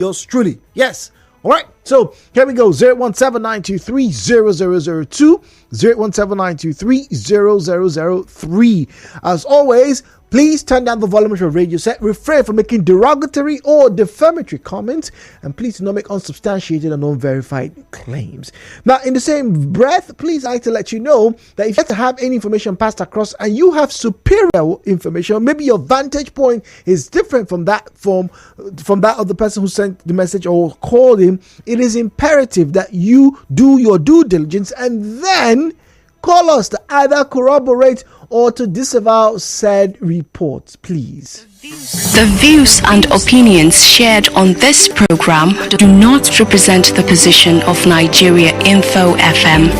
yours truly. Yes. All right. So here we go. 017-923-0002. 017-923-0003. As always, please turn down the volume of your radio set. Refrain from making derogatory or defamatory comments. And please do not make unsubstantiated and unverified claims. Now, in the same breath, please I like to let you know that if you have to have any information passed across and you have superior information, maybe your vantage point is different from that of the person who sent the message or called him, it is imperative that you do your due diligence and then call us to either corroborate or to disavow said reports, please. The views and opinions shared on this program do not represent the position of Nigeria Info FM.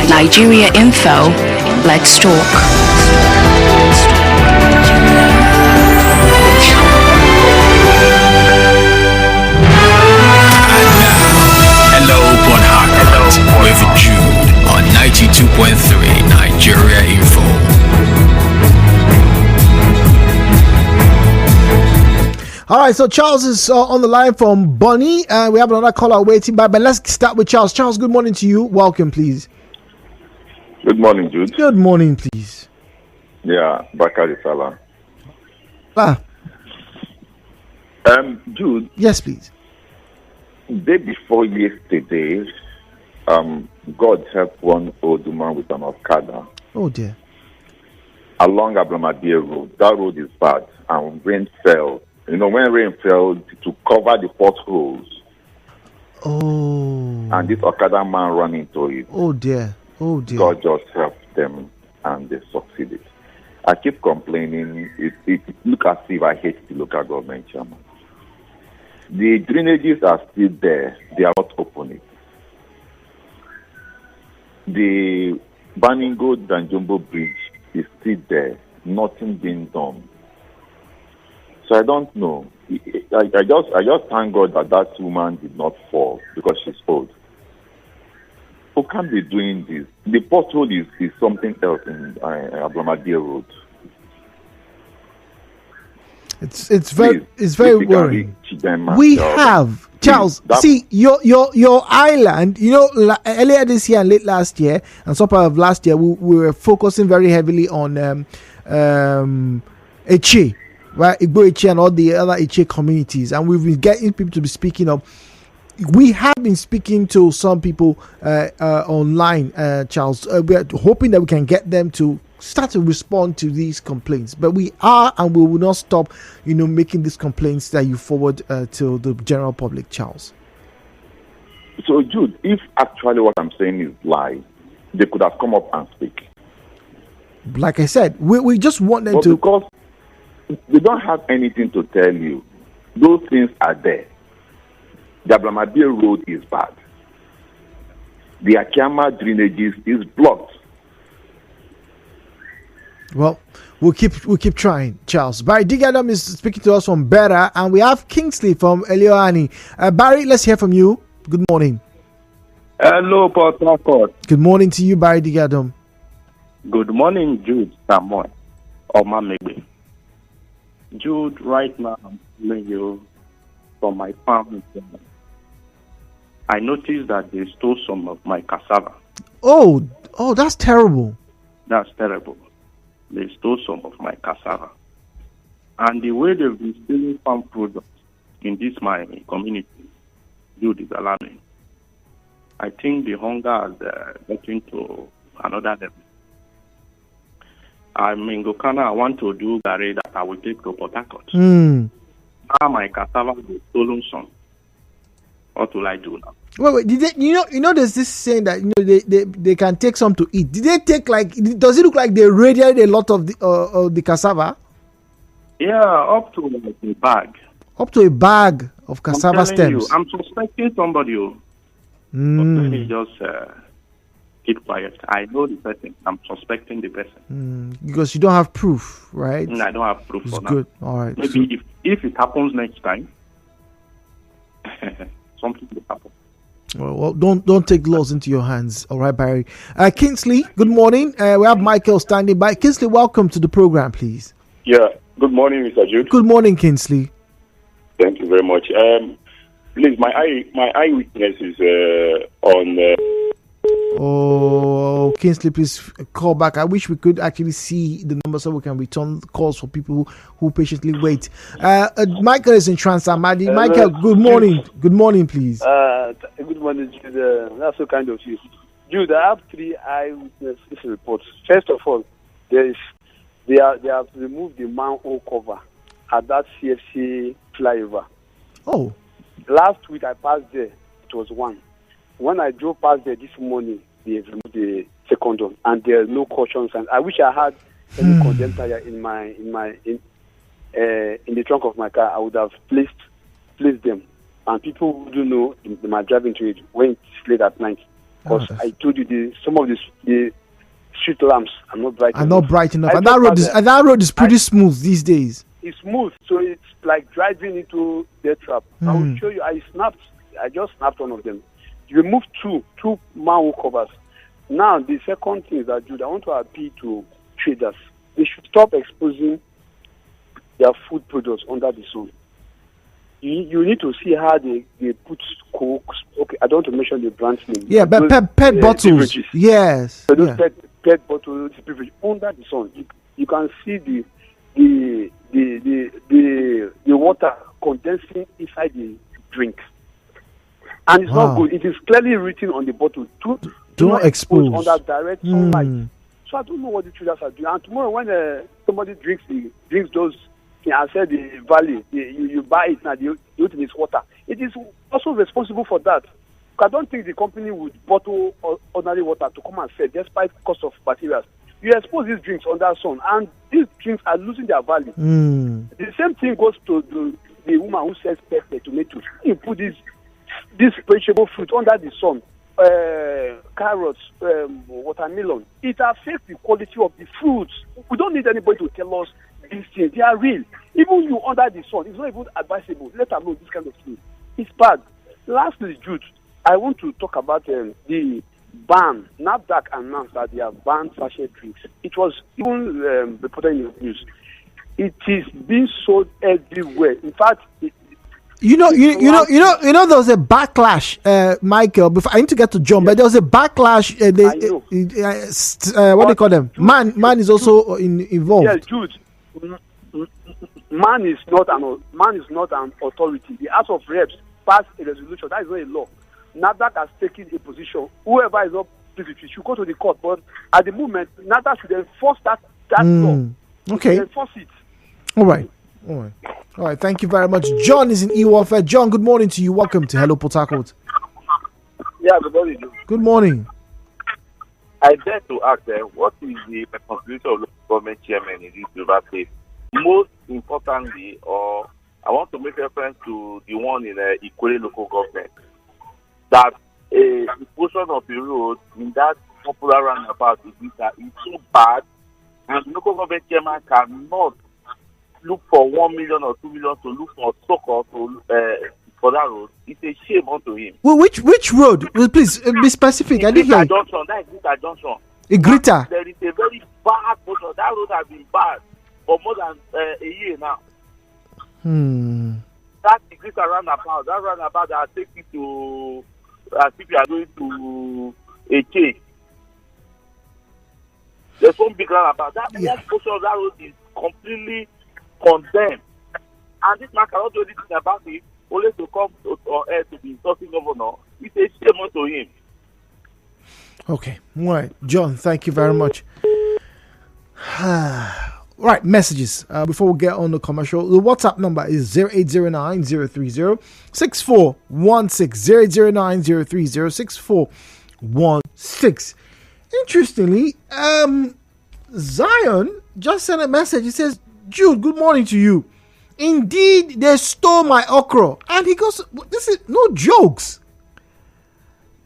Nigeria Info, let's talk. With Jude on 92.3 Nigeria Info. All right, so Charles is on the line from Bonnie. We have another caller waiting, but let's start with Charles. Charles, good morning to you. Welcome, please. Good morning, Jude. Good morning, please. Yeah, Bakari Salah. Jude. Yes, please. Day before yesterday, God helped one old woman with an Okada. Oh dear. Along Abramadier Road. That road is bad, and rain fell. You know, when rain fell to cover the potholes. Oh. And this Okada man ran into it. Oh dear. Oh dear. God just helped them, and they succeeded. I keep complaining. It look as if I hate the local government chairman. The drainages are still there. They are not opening. The Baningo Danjumbo Bridge is still there, nothing being done. So I don't know. I just thank God that woman did not fall because she's old. Who can be doing this? The pothole is something else in Abramadier Road. It's very worrying. We have Charles. See your island. You know, earlier this year and late last year, and some part of last year, we were focusing very heavily on Eche, right? Igbo Eche and all the other Eche communities, and we've been getting people to be speaking up. We have been speaking to some people online, Charles. We are hoping that we can get them to start to respond to these complaints, but we are and we will not stop, making these complaints that you forward to the general public, Charles. So, Jude, if actually what I'm saying is lie, they could have come up and speak. Like I said, we just want them to, because they don't have anything to tell you. Those things are there. The Abramadier Road is bad. The Akiama drainages is blocked. Well, we'll keep trying, Charles. Barry Digadam is speaking to us from Bera, and we have Kingsley from Elioani. Barry, let's hear from you. Good morning. Hello, Port Harcourt. Good morning to you, Barry Digadam. Good morning, Jude Samoy Omamegbe. Jude, right now I'm telling you from my farm. I noticed that they stole some of my cassava. Oh, that's terrible. That's terrible. They stole some of my cassava. And the way they've been stealing farm products in this my community, Jude, is alarming. I think the hunger is getting to another level. I'm in Gokana. I want to do garri that I will take to Port Harcourt. Now my cassava is stolen some. What will I do now? Wait, did they, there's this saying that they can take some to eat. Did they take does it look like they radiated a lot of the cassava? Yeah, up to like a bag. Up to a bag of cassava stems. I'm suspecting somebody. But just keep quiet. I know the person. I'm suspecting the person. Because you don't have proof, right? I don't have proof for good. Now. All right. Maybe if it happens next time, something will happen. Well, don't take laws into your hands. All right, Barry. Kingsley, good morning. We have Michael standing by. Kingsley, welcome to the program, please. Yeah. Good morning, Mr. Jude. Good morning, Kingsley. Thank you very much. Please, my eyewitness is on. Oh, Kingsley, please call back. I wish we could actually see the number so we can return calls for people who patiently wait. Michael is in Transamadi. Michael, good morning. Good morning, please. Good morning, Jude. That's so kind of you. Jude, I have 3 eyewitness reports. First of all, they have removed the manhole cover at that CFC flyover. Oh. Last week I passed there. It was one. When I drove past there this morning, they removed the second one, and there are no cautions. And I wish I had any condemned tire in the trunk of my car. I would have placed them, and people who do know they might drive into it when it's late at night. Because I told you some of the street lamps are not bright enough. And that road is pretty smooth these days. It's smooth, so it's like driving into death trap. I will show you. I just snapped one of them. You removed two manhole covers. Now, the second thing is that, Jude, I want to appeal to traders. They should stop exposing their food products under the sun. You need to see how they put Cokes. Okay, I don't want to mention the brand name. Yeah, but pet bottles. Beverages. Yes. So those pet bottles under the sun. You can see the water condensing inside the drink. And it's not good. It is clearly written on the bottle. Do not expose under direct sunlight. So I don't know what the traders are doing. And tomorrow when somebody drinks those, I said the valley, you buy it now, the ultimate is water. It is also responsible for that. I don't think the company would bottle ordinary water to come and sell despite cost of materials. You expose these drinks under sun, and these drinks are losing their value. The same thing goes to the woman who sells pepper, tomatoes. You put this perishable fruit under the sun, carrots, watermelon. It affects the quality of the fruits. We don't need anybody to tell us these things. They are real. Even you under the sun, it's not even advisable. Let us know this kind of thing. It's bad. Lastly, Jude, I want to talk about the ban. NAFDAC announced that they have banned sachet drinks. It was even reported in the news. It is being sold everywhere. In fact, there was a backlash, Michael. Before I need to get to John, but there was a backlash. What do you call them? Man is also involved. Yes, Jude. Man is not an authority. The House of Reps passed a resolution. That is not a law. NAFDAC has taken a position. Whoever is not pleased should go to the court. But at the moment, NAFDAC should enforce that law. Okay. Enforce it. All right. Thank you very much. John is in E-Warfare. John, good morning to you. Welcome to Hello Port Harcourt. Yeah, good morning. Good morning. I dare to ask what is the responsibility of local government chairman in this River State? Most importantly, or I want to make reference to the one in Ikole local government, that a portion of the road in that popular roundabout is so bad, and the local government chairman cannot look for 1 million or 2 million to look for succor for that road. It's a shame unto him. Well, which road? Well, please be specific. I didn't hear. That is Grita Junction. Grita. There is a very bad portion. That road has been bad for more than a year now. That Grita roundabout. That roundabout that takes you to as if you are going to a cake. There's one big roundabout. That portion of that road is completely condemned, and this man cannot do anything about it. Only to come on air to be insulting governor. It's a shame to him. Okay, all right, John. Thank you very much. Right, messages. Before we get on the commercial, the WhatsApp number is 0809-030-6416. 0809-030-6416. Interestingly, Zion just sent a message. He says, Jude, good morning to you. Indeed, they stole my okra. And he goes, this is no jokes.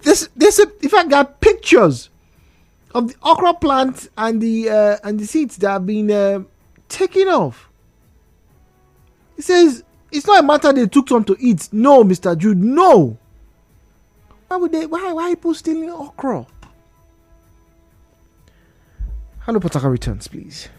In fact, there are pictures of the okra plant and the seeds that have been taken off. He says, it's not a matter they took some to eat. No, Mr. Jude, no. Why people stealing okra? Hello, Port Harcourt returns, please.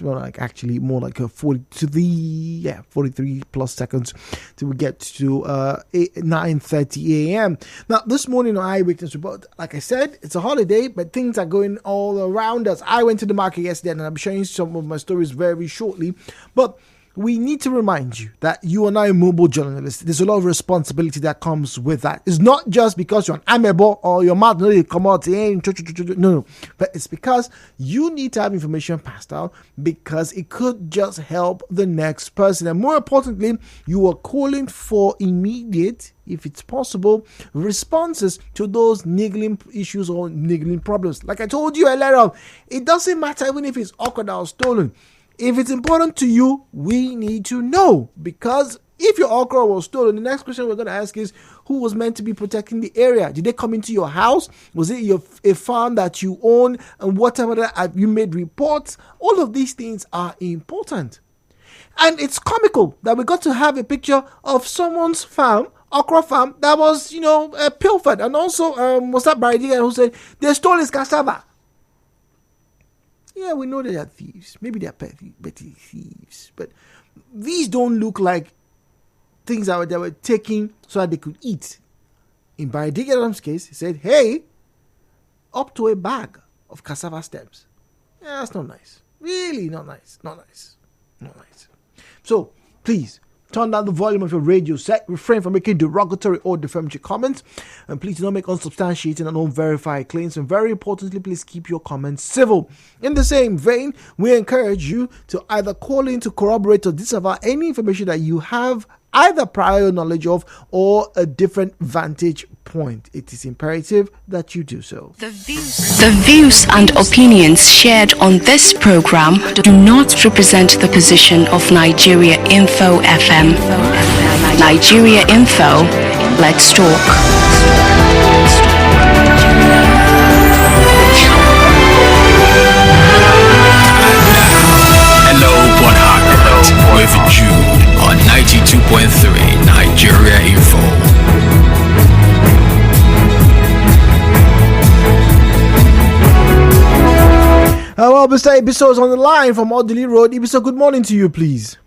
Well, like actually more like a 43 plus seconds till we get to 9:30 a.m. Now, this morning on Eyewitness Report, like I said, it's a holiday, but things are going all around us. I went to the market yesterday, and I'm sharing some of my stories very shortly, but we need to remind you that you are now a mobile journalist. There's a lot of responsibility that comes with that. It's not just because you're an amebo or your mouth really come out, no, but it's because you need to have information passed out because it could just help the next person. And more importantly, you are calling for immediate, if it's possible, responses to those niggling issues or niggling problems. Like I told you earlier on, it doesn't matter even if it's awkward or stolen. If it's important to you, we need to know, because if your okra was stolen, the next question we're going to ask is, who was meant to be protecting the area? Did they come into your house? Was it a farm that you own? And whatever that, have you made reports? All of these things are important. And it's comical that we got to have a picture of someone's farm, okra farm, that was, pilfered. And also, was that Baradiga who said, they stole his cassava. Yeah, we know they are thieves. Maybe they are petty thieves. But these don't look like things that they were taking so that they could eat. In Barry Diggram's case, he said, hey, up to a bag of cassava stems. Yeah, that's not nice. Really not nice. Not nice. Not nice. So, please, turn down the volume of your radio set. Refrain from making derogatory or defamatory comments. And please do not make unsubstantiated and unverified claims. And very importantly, please keep your comments civil. In the same vein, we encourage you to either call in to corroborate or disavow any information that you have either prior knowledge of or a different vantage point. It is imperative that you do so. The views and opinions shared on this program do not represent the position of Nigeria Info FM. Nigeria Info, let's talk. Hello, Port Harcourt, with Jude on 92.3 Nigeria Info. Well, Mr. Ibiso is on the line from Odili Road. Ibiso, good morning to you, please.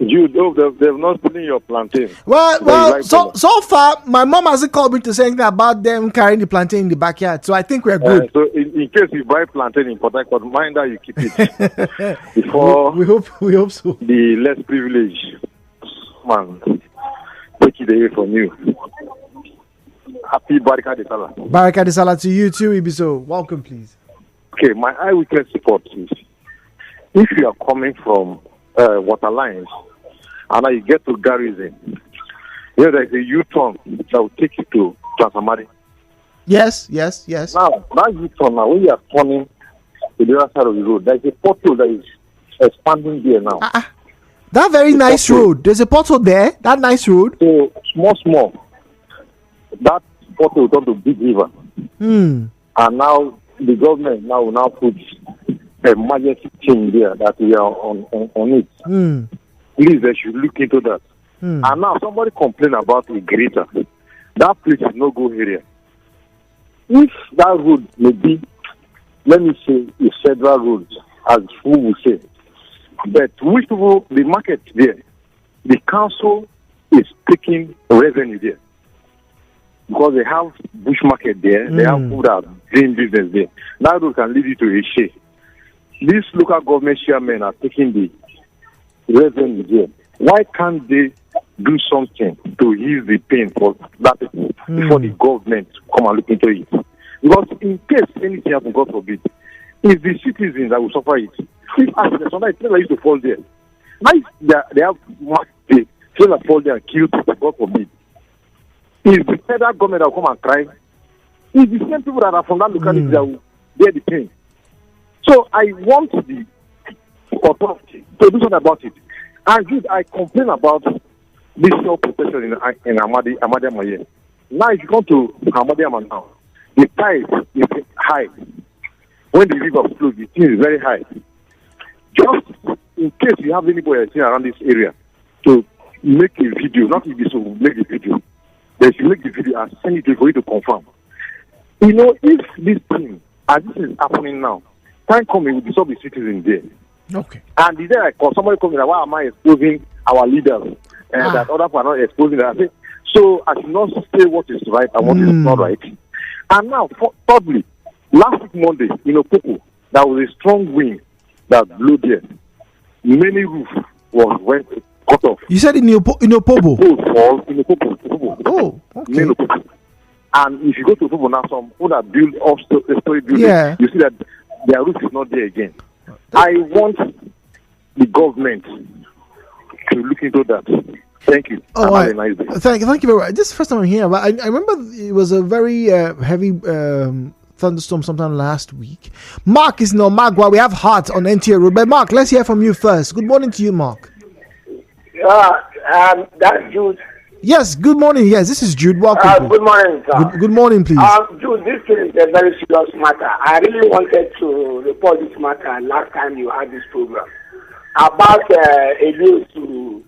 Jude, they've not stolen your plantain. Well, so far, my mom hasn't called me to say anything about them carrying the plantain in the backyard, so I think we're good. So in case you buy plantain in Port Harcourt, mind that you keep it before we hope so. The less privileged man take it away from you. Happy Barika de Salah. Barika de Salah to you too, Ibiso. Welcome, please. Okay, my eyewitness report is, if you are coming from water lines and you get to Garrison, there's a U-turn that will take you to Transamari. Yes. Now, that U-turn, now when you are turning to the other side of the road, there's a pothole that is expanding there now. That very nice road. There's a pothole there. That nice road. So small. That pothole turned to big river. And now the government will now put a emergency team there that we are on it. Please, they should look into that. And now somebody complained about a grater. That place is no go area. If that road may be, let me say, a federal road, as who will say, but which people, the market there, the council is taking revenue there. Because they have bush market there, they have people that are doing business there. That road can lead you to a shade. These local government chairmen are taking the revenue there. Why can't they do something to ease the pain for that people before the government come and look into it? Because in case anything happens, God forbid, it's the citizens that will suffer it. If somebody used to fall there, now they have the trailer fall there and kill people, God forbid. It's the federal government that will come and cry. It's the same people that are from that locality that will bear the pain. So I want the authority to do something about it. And I complain about this self-protection in Ahmadiyya Maye. Now if you come to Ahmadiyya now, the tide is high. When the river flows, the thing is very high. Just in case you have anybody around this area to make a video, not if this will make a video, they should make the video and send it for you to confirm. If this thing, as this is happening now, time coming will disturb the citizens there. Okay. And is there somebody coming like, why am I exposing our leaders and that other people are not exposing them? So I should not say what is right and what is not right. And now, thirdly, last week Monday, Popo, there was a strong wind that blew there. Many roofs went cut off. You said in Opobo? Oh, okay. And if you go to Opobo now, some people that build story buildings, you see that their roof is not there again. I want the government to look into that. Thank you. Oh, have a nice day. Thank you very much. This is the first time I'm here, but I remember it was a very heavy thunderstorm sometime last week. Mark is in Omagwa. We have Heart on NTA Road. But Mark, let's hear from you first. Good morning to you, Mark. That's Jude. Yes, good morning. Yes, this is Jude. Welcome. Good morning, sir. Good morning, please. Jude, this is a very serious matter. I really wanted to report this matter last time you had this program about Eliusu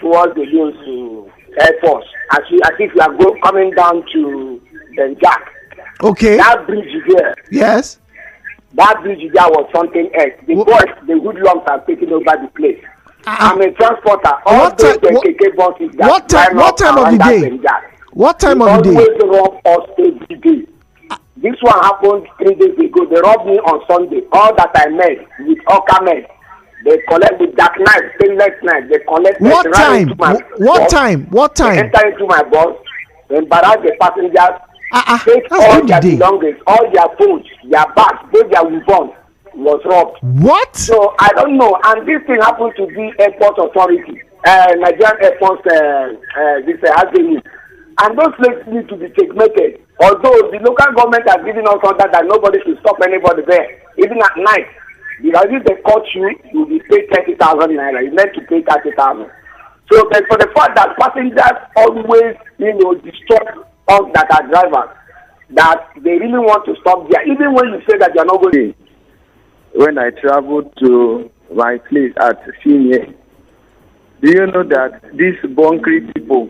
towards the Eliusu Air Force. As if you are coming down to Benjak. Okay. That bridge there. Yes. That bridge there was something else. The boys, the hoodlums are taking over the place. I'm a transporter. What time of the day? What time of the day? Always rob us every day. This one happened 3 days ago. They robbed me on Sunday. All that I made with Oka men, they collect with that knife, stainless knife. They collect. What time? They enter into my bus, embarrass the passengers, take all their belongings, all their phones, their bags, both their weapons. Was robbed. What? So I don't know. And this thing happened to the airport authority, Nigerian airport, Avenue. And those places need to be checkmated. Although the local government has given us order that nobody should stop anybody there, even at night. Because if they caught you, you'll be paid 30,000 naira. You meant to pay 30,000. So, but for the fact that passengers always, disturb us that are drivers, that they really want to stop there, even when you say that you're not going. When I traveled to my place at Finye, do you know that these Bonkri people,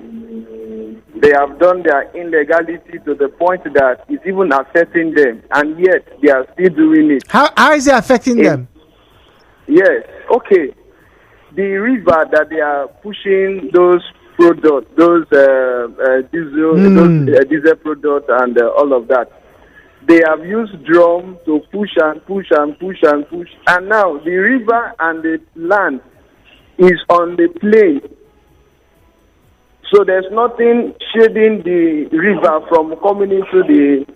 they have done their illegality to the point that it's even affecting them, and yet they are still doing it. How is it affecting them? Yes, okay. The river that they are pushing those products, those diesel products and all of that, they have used drum to push and push and push and push. And now the river and the land is on the plain. So there's nothing shading the river from coming into the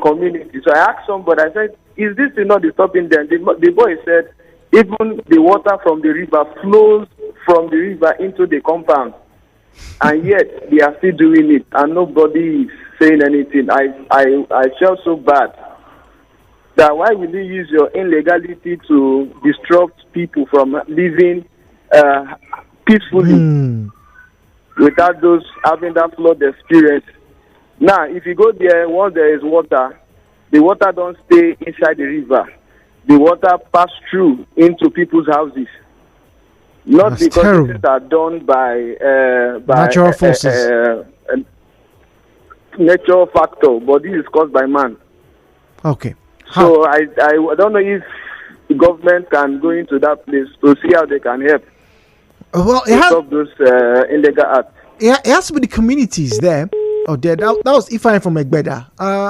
community. So I asked somebody, I said, is this not stopping them? The boy said, even the water from the river flows from the river into the compound. And yet they are still doing it and nobody is saying anything. I felt so bad that why will you use your illegality to disrupt people from living peacefully without those having that flood experience. Now, if you go there, once there is water, the water don't stay inside the river. The water pass through into people's houses. Not That's because terrible. things are done by natural forces. Natural factor, but this is caused by man. Okay. So I don't know if the government can go into that place to see how they can help. Well, stop those illegal acts. It has to be the communities there. Oh, there. That was Ifeanyi from Egbeda.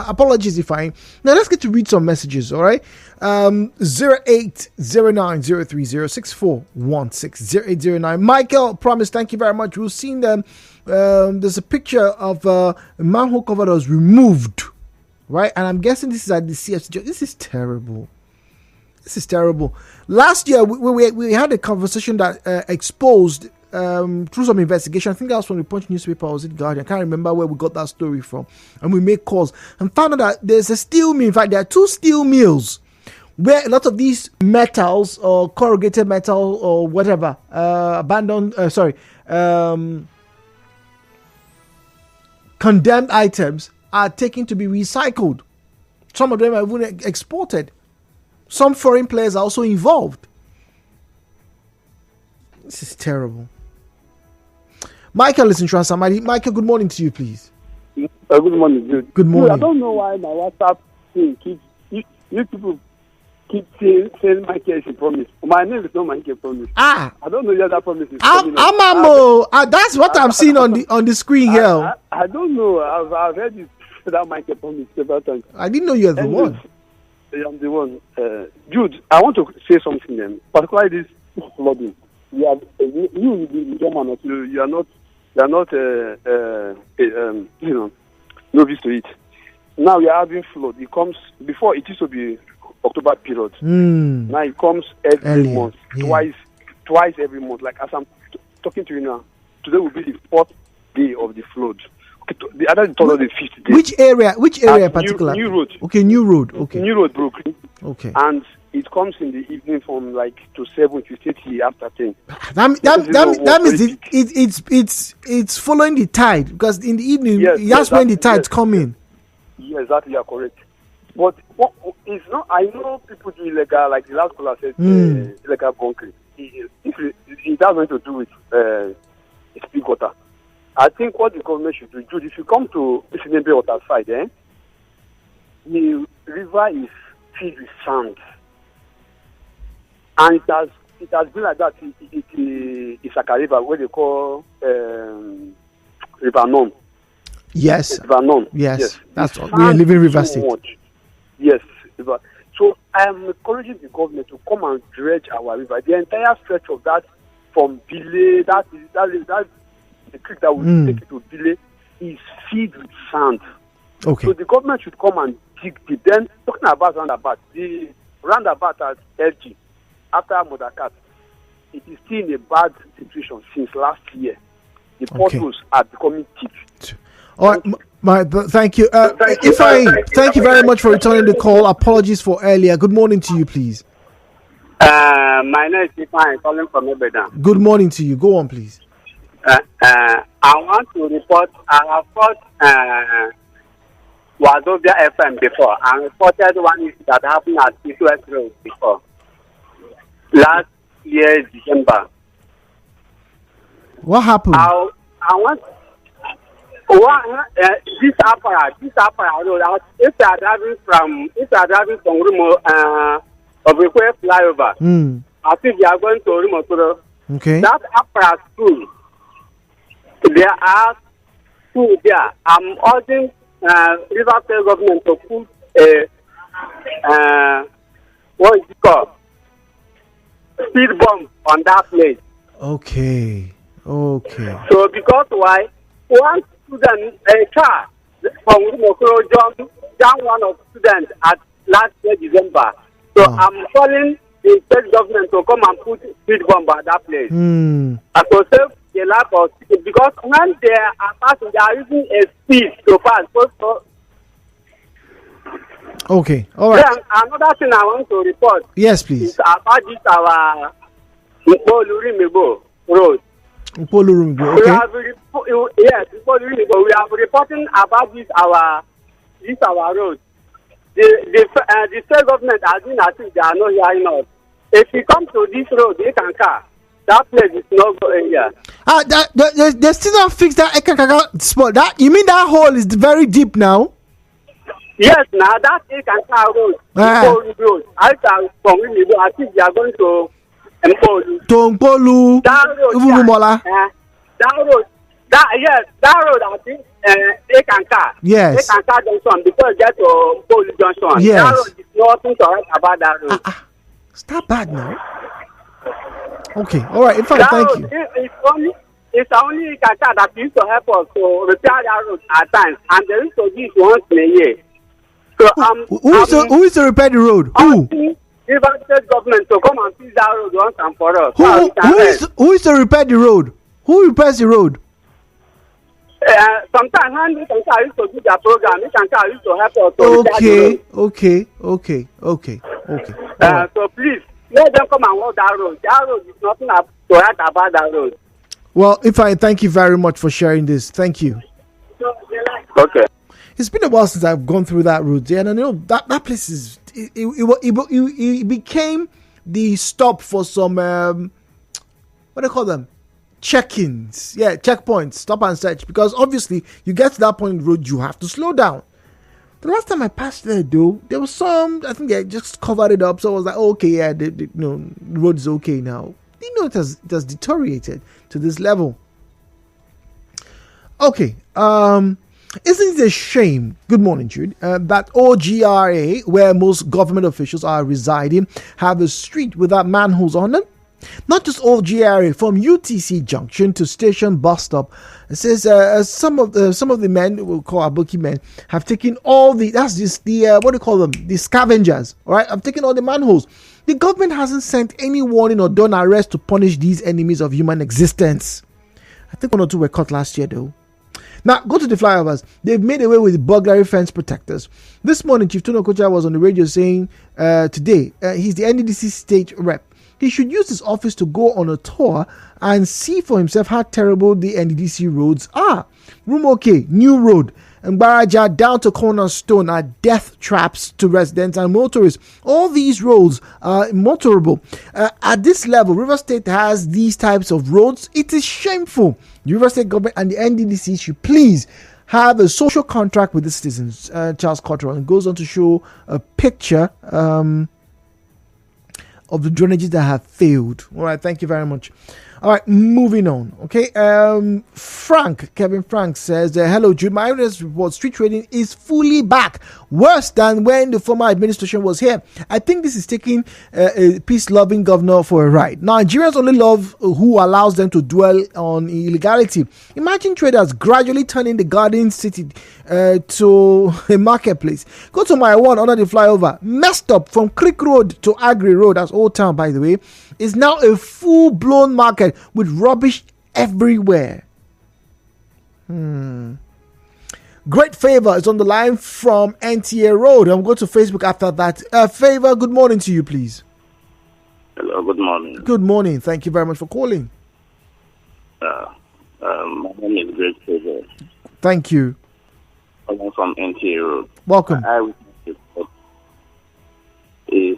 Apologies, Ifeanyi. Now let's get to read some messages. All right. 0809-030-6416 0809. Michael promised. Thank you very much. We've seen them. There's a picture of a manhole cover that was removed. Right, and I'm guessing this is at the CFC. This is terrible. This is terrible. Last year, we had a conversation that exposed, through some investigation, I think that was from the Punch newspaper, or was it Guardian? I can't remember where we got that story from. And we made calls and found out that there's a steel mill. In fact, there are two steel mills where a lot of these metals or corrugated metal or whatever, condemned items are taken to be recycled. Some of them are even exported. Some foreign players are also involved. This is terrible. Michael is in Transamadi. Michael, good morning to you, please. Good morning, dude. Good morning. I don't know why my WhatsApp thing keeps you people keep saying Michael is a promise. My name is not Michael Promise. I don't know whether that promise is coming. That's what I'm seeing on the screen here. I don't know. I've heard it that Michael Promise several times. I didn't know you're the one. I'm the one. Jude, I want to say something then. Particularly this flooding. You the German, you are not novice to it. Now we are having flood. It comes before it used to be October period. Now it comes every month, twice every month. Like as I'm talking to you now, today will be the 4th day of the flood. Okay, the other told the 5th day. Which area in particular? New Road. Okay, New Road. Okay. New Road, Brooklyn. Okay. And it comes in the evening from like to 7 to 30 after 10. That means it's following the tide, because in the evening that's when the tides come in. Yes, exactly, you are correct. But what is not? I know people do illegal, like the last caller said, illegal bunkering. It has nothing to do with speak water. I think what the government should do, Jude, if you come to Isinebe water side, the river is filled with sand, and it has been like that. It's like a river where they call River Nome. Yes. River Nome. Yes. That's we are living River State. Yes. So I am encouraging the government to come and dredge our river. The entire stretch of that from Bile, that the creek that will take it to Bile is filled with sand. Okay. So the government should come and dig deep. Then talking about roundabout, the roundabout at LG after Modakat, it is still in a bad situation since last year. The potholes are becoming deep. All right, thank you. Thank you very much for returning the call. Apologies for earlier. Good morning to you, please. My name is Stefan, calling from Ibadan. Good morning to you. Go on, please. I want to report. I have fought Wazobia FM before. I reported one issue that happened at East-West Road before. Last year, December. What happened? I want. This Apara road. If you are driving from Rumo Obekwe flyover, I think you are going to Rumo. Okay. That Apara school, there are school there. I'm urging River State government to put what is it called? Speed bump on that place. Okay. So because why? One student, a car from Mokoro jumped one of students at last year December. So I'm calling the state government to come and put speed bump at that place. And to save the life of people, because when they are passing, they are using a speed to pass. Okay, all right. Then another thing I want to report. Yes, please. Is about this our Mebo road. Okay. We are reporting about this our road. The state government has been as if they are not hearing us. If you come to this road, they can car. That place is not going here. They still not fix that Ekakaka spot. That you mean that hole is very deep now? Yes, now that Ekakaka road. Road. I think they are going to Mpolu. That road, that road, I think, Ekanka. Yes. Ekanka Junction, before you get to Mpolu Junction. Yes. That road is nothing to write about that road. It's not bad now. Okay, all right, in fact, thank you. It's only Ekanka that used to help us to repair that road at times, and there is to give once in a year. So, who is to repair the road? Who? River State government to come and fix that road once and for us. Who is to repair the road? Who repairs the road? Sometimes I used to do their program. I used to help us to repair the road. Okay. So please, let them come and walk that road. That road is nothing to write about that road. Well, thank you very much for sharing this. Thank you. Okay. It's been a while since I've gone through that route, and I know that place is. It became the stop for some what do you call them? Check-ins. Yeah, checkpoints. Stop and search, because obviously you get to that point in the road, you have to slow down. The last time I passed there, though, there was some, I think they just covered it up. So I was like, oh, okay, yeah, the road is okay now. It has deteriorated to this level. Okay, isn't it a shame, good morning, Jude, that OGRA, where most government officials are residing, have a street without manholes on them? Not just OGRA, from UTC Junction to Station Bus Stop. It says some of the men, we'll call Abuki men, have taken all the, what do you call them? The scavengers, all right? Have taken all the manholes. The government hasn't sent any warning or done arrest to punish these enemies of human existence. I think 1 or 2 were caught last year, though. Now, go to the flyovers. They've made away with burglary fence protectors. This morning, Chief Tony Okocha was on the radio saying today, he's the NDDC state rep. He should use his office to go on a tour and see for himself how terrible the NDDC roads are. Rumoke, New Road, and Baraja down to Cornerstone are death traps to residents and motorists. All these roads are motorable. At this level, River State has these types of roads. It is shameful. The River State government and the NDDC should please have a social contract with the citizens. Charles Cottrell goes on to show a picture of the drainages that have failed. All right, thank you very much. All right, moving on. Okay, Kevin Frank says, hello, Jude. My evidence report, street trading is fully back. Worse than when the former administration was here. I think this is taking a peace-loving governor for a ride. Nigerians only love who allows them to dwell on illegality. Imagine traders gradually turning the Garden City to a marketplace. Go to my one under the flyover. Messed up from Creek Road to Agri Road, that's Old Town, by the way, is now a full-blown market with rubbish everywhere. Great Favor is on the line from NTA Road. I'll go to Facebook after that. Favor, good morning to you, please. Hello, good morning. Good morning. Thank you very much for calling. My name is Great Favor. Thank you. I'm from NTA Road. Welcome. Is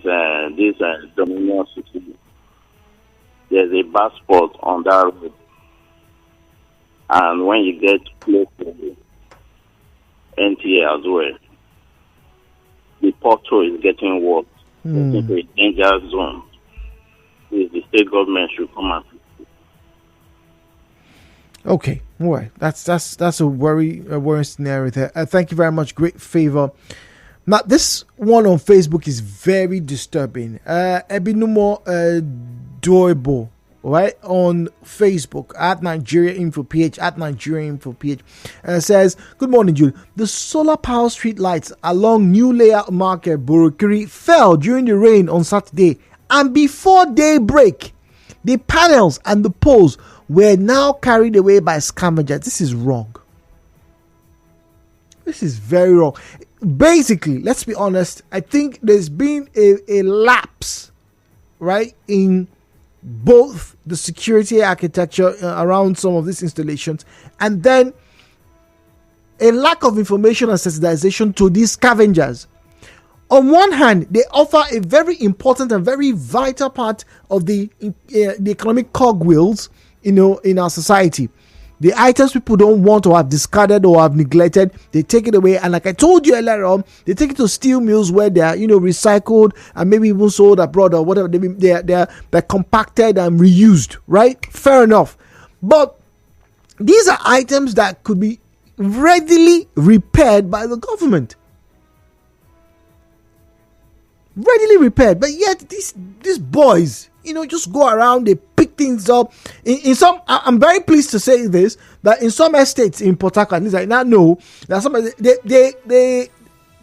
this Dominion City. There's a bus spot on that road. And when you get close to NTA as well, the pothole is getting worse. It's a danger zone. The state government should come and fix it. Okay, all right. That's a worrying scenario there. Thank you very much. Great Favor. Now, this one on Facebook is very disturbing. Ebinumo Doibo, right, on Facebook at Nigeria Info PH, says, good morning, Jude. The solar power street lights along New Layout Market, Borokiri, fell during the rain on Saturday, and before daybreak, the panels and the poles were now carried away by scavengers. This is wrong. This is very wrong. Basically, let's be honest, I think there's been a lapse, right, in both the security architecture around some of these installations, and then a lack of information and sensitization to these scavengers. On one hand, they offer a very important and very vital part of the economic cogwheels, in our society. The items people don't want or have discarded or have neglected, they take it away. And like I told you earlier on, they take it to steel mills where they are, recycled and maybe even sold abroad or whatever. They're compacted and reused, right? Fair enough. But these are items that could be readily repaired by the government. Readily repaired. But yet these boys, just go around, they pick things up. In some, I'm very pleased to say this, that in some estates in Port Harcourt, at least I now know that some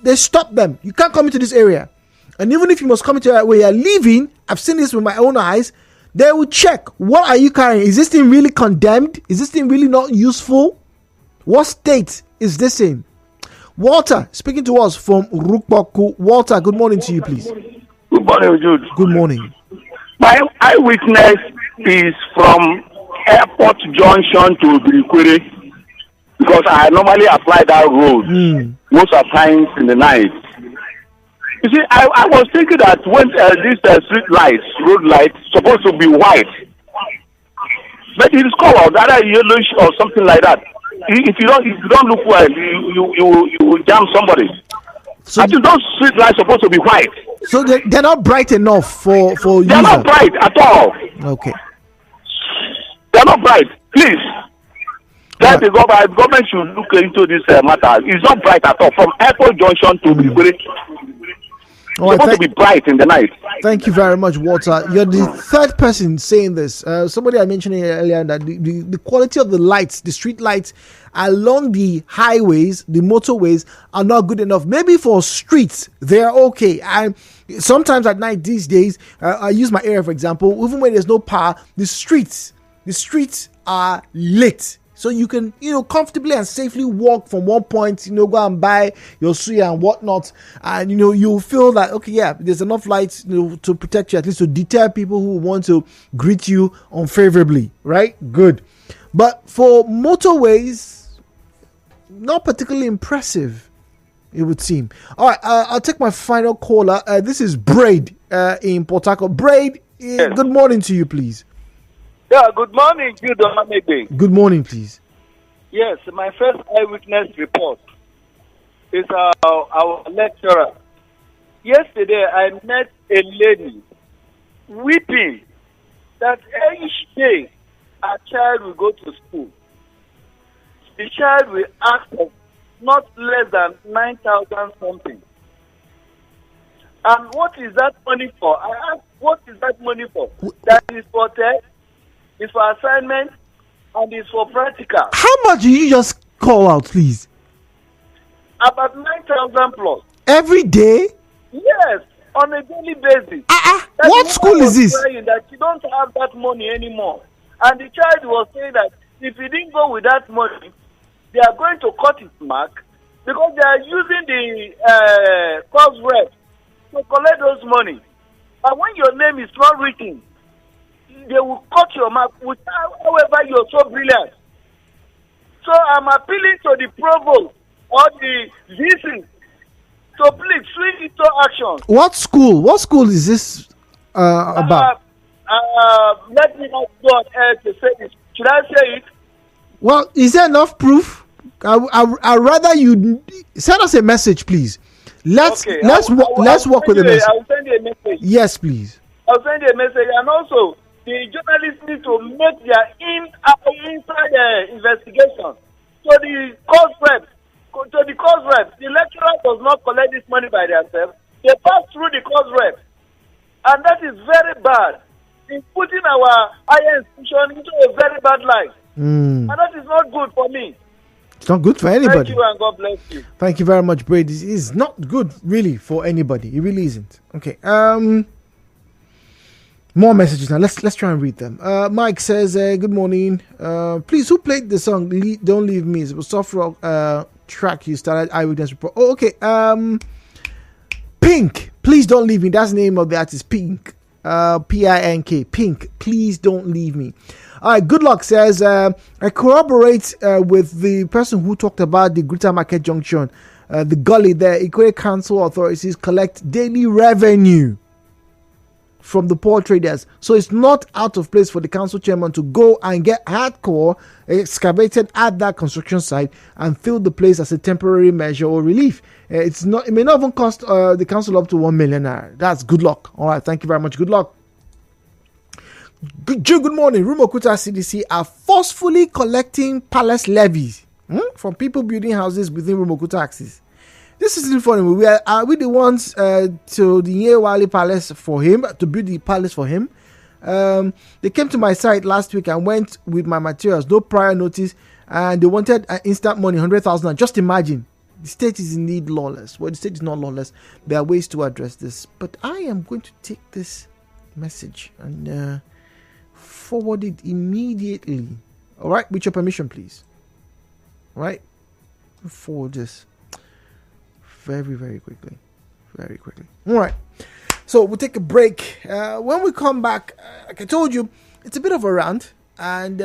they stop them. You can't come into this area. And even if you must come into where you're living, I've seen this with my own eyes, they will check, what are you carrying? Is this thing really condemned? Is this thing really not useful? What state is this in? Walter, speaking to us from Rukbaku. Walter, good morning to you, please. Good morning, Jude. Good morning. My eyewitness is from Airport Junction to Birikwere, because I normally apply that road most of the times in the night. You see, I was thinking that when these street lights, road lights, supposed to be white, but it is colored either yellowish or something like that. If you don't look well, you will jam somebody. So I think those street lights are supposed to be white. So they're not bright enough for you. They're not bright at all. Okay. They're not bright. Please. That the government should look into this matter. It's not bright at all. From Airport Junction to Birikure. It's supposed to be bright in the night. Thank you very much, Walter. You're the third person saying this. Somebody I mentioned earlier that the quality of the lights, the street lights along the highways, the motorways are not good enough. Maybe for streets, they're okay. And sometimes at night these days, I use my area for example, even when there's no power, the streets are lit. So you can, comfortably and safely walk from one point, go and buy your suya and whatnot. And, you feel that, okay, yeah, there's enough lights, to protect you, at least to deter people who want to greet you unfavorably, right? Good. But for motorways, not particularly impressive, it would seem. All right, I'll take my final caller. This is Braid in Port Harcourt. Braid, yes. Good morning to you, please. Yeah, good morning, Jude Olamide. Good morning, please. Yes, my first eyewitness report is our lecturer. Yesterday, I met a lady weeping that each day a child will go to school. The child will ask for not less than 9,000 something. And what is that money for? I asked, what is that money for? That is for test. It's for assignment and it's for practical. How much do you just call out, please? About 9,000 plus. Every day? Yes, on a daily basis. What school is this? That you don't have that money anymore. And the child was saying that if he didn't go with that money, they are going to cut his mark because they are using the course rep to collect those money. And when your name is not written, they will cut your mark, however you're so brilliant. So I'm appealing to the provost or the VC to please swing into action. What school? What school is this about? Let me not go ahead to say this. Should I say it? Well, is there enough proof? I'd rather you send us a message, please. Let's work with the message. I'll send you a message. Yes, please. I'll send you a message, and also the journalists need to make their inside investigation. So the course reps, the lecturer does not collect this money by themselves. They pass through the course reps, and that is very bad. It's putting our higher institution into a very bad light, and that is not good for me. It's not good for anybody. Thank you and God bless you. Thank you very much, Brady. It's not good really for anybody. It really isn't. Okay. More messages now. Let's try and read them. Mike says, good morning. Please, who played the song Don't Leave Me? It was soft rock track you started Eyewitness Report. Oh, okay. Pink. Please Don't Leave Me. That's the name of the artist. Pink. Pink. Pink. Please Don't Leave Me. All right. Good Luck says, I corroborate with the person who talked about the Greater Market Junction, the gully there. Ikwe Council authorities collect daily revenue from the poor traders, so it's not out of place for the council chairman to go and get hardcore excavated at that construction site and fill the place as a temporary measure or relief. It may not even cost the council up to 1 million naira. That's Good Luck. All right, thank you very much. Good Luck. Good morning. Rumuokuta CDC are forcefully collecting palace levies from people building houses within Rumuokuta axis. This isn't funny. Are we the ones to the Yewali Palace for him, to build the palace for him? They came to my site last week and went with my materials, no prior notice, and they wanted instant money, 100,000. Just imagine, the state is indeed lawless. Well, the state is not lawless. There are ways to address this, but I am going to take this message and forward it immediately. All right, with your permission, please. All right, forward this. Very quickly. All right. So we'll take a break. When we come back, like I told you, it's a bit of a rant, and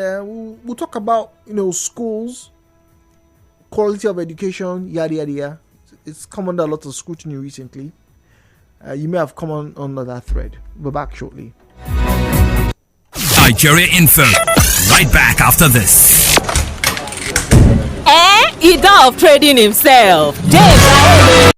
we'll talk about schools, quality of education, yada yada yada. It's come under a lot of scrutiny recently. You may have come on under that thread. We're back shortly. Nigeria Info. Right back after this. He done of trading himself. James